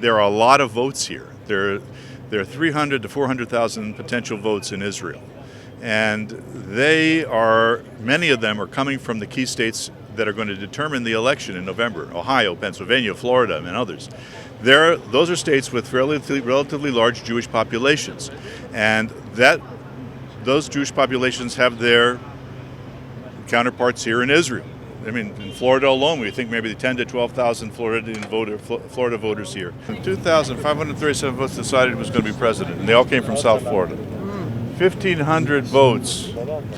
there are a lot of votes here. There are 300 to 400,000 potential votes in Israel. And many of them are coming from the key states that are going to determine the election in November: Ohio, Pennsylvania, Florida, and others. Those are states with relatively large Jewish populations. And those Jewish populations have their counterparts here in Israel. I mean, in Florida alone, we think maybe 10 to 12,000 Florida voters here. In 2000, 537 votes decided who was going to be president, and they all came from South Florida. 1,500 votes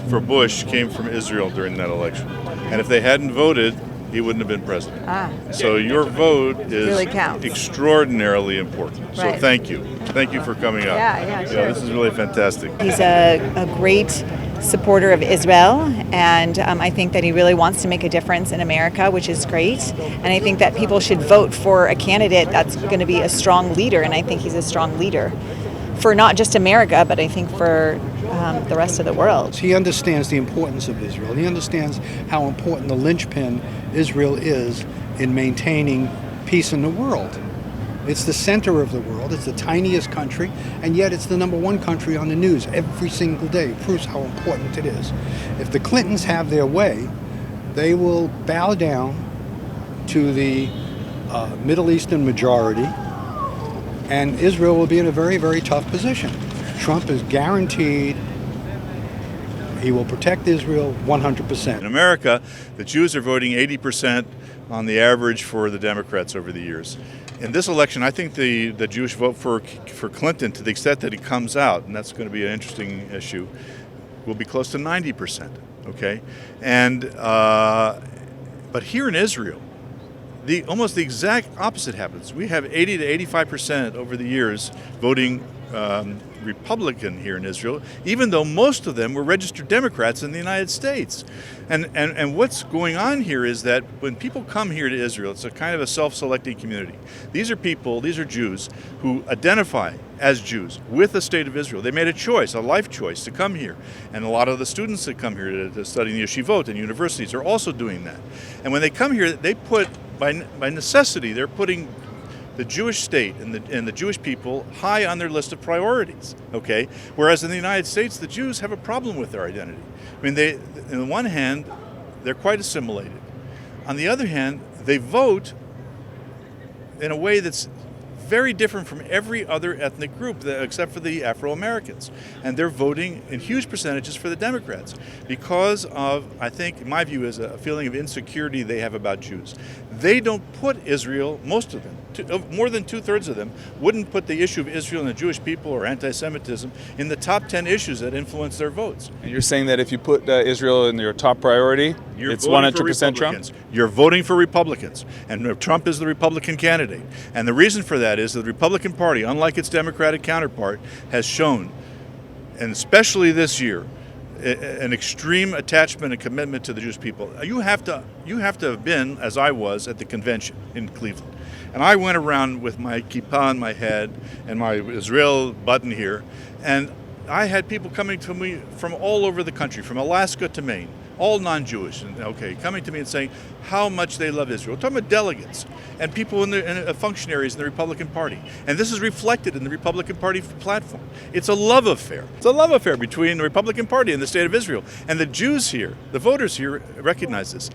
for Bush came from Israel during that election. And if they hadn't voted, he wouldn't have been president. So your vote is really counts. Extraordinarily important. Right. So thank you. Thank you for coming out. Yeah, sure. This is really fantastic. He's a great supporter of Israel, and I think that he really wants to make a difference in America, which is great. And I think that people should vote for a candidate that's going to be a strong leader, and I think he's a strong leader for not just America, but I think for the rest of the world. He understands the importance of Israel. He understands how important the linchpin Israel is in maintaining peace in the world. It's the center of the world. It's the tiniest country, and yet it's the #1 country on the news every single day. It proves how important it is. If the Clintons have their way, they will bow down to the Middle Eastern majority, and Israel will be in a very, very tough position. Trump is guaranteed he will protect Israel 100%. In America, the Jews are voting 80% on the average for the Democrats over the years. In this election, I think the Jewish vote for Clinton, to the extent that he comes out, and that's going to be an interesting issue, will be close to 90%. Okay, but here in Israel, almost the exact opposite happens. We have 80 to 85% over the years voting Republican here in Israel, even though most of them were registered Democrats in the United States. And what's going on here is that when people come here to Israel, it's a kind of a self-selecting community. These are Jews who identify as Jews with the state of Israel. They made a choice, a life choice, to come here. And a lot of the students that come here to study in the yeshivot and universities are also doing that. And when they come here, they put, by necessity, they're putting the Jewish state and the Jewish people high on their list of priorities, okay? Whereas in the United States, the Jews have a problem with their identity. I mean, on the one hand, they're quite assimilated. On the other hand, they vote in a way that's very different from every other ethnic group except for the Afro-Americans. And they're voting in huge percentages for the Democrats because of, I think, in my view, is a feeling of insecurity they have about Jews. They don't put Israel, most of them, more than 2/3 of them, wouldn't put the issue of Israel and the Jewish people or anti-Semitism in the top 10 issues that influence their votes. And you're saying that if you put Israel in your top priority, it's 100% Trump? You're voting for Republicans, and Trump is the Republican candidate. And the reason for that is the Republican Party, unlike its Democratic counterpart, has shown, and especially this year, an extreme attachment and commitment to the Jewish people. You have to have been, as I was, at the convention in Cleveland. And I went around with my kippah on my head and my Israel button here, and I had people coming to me from all over the country, from Alaska to Maine, all non-Jewish, coming to me and saying how much they love Israel. We're talking about delegates and people functionaries in the Republican Party. And this is reflected in the Republican Party platform. It's a love affair. It's a love affair between the Republican Party and the state of Israel. And the Jews here, the voters here, recognize this.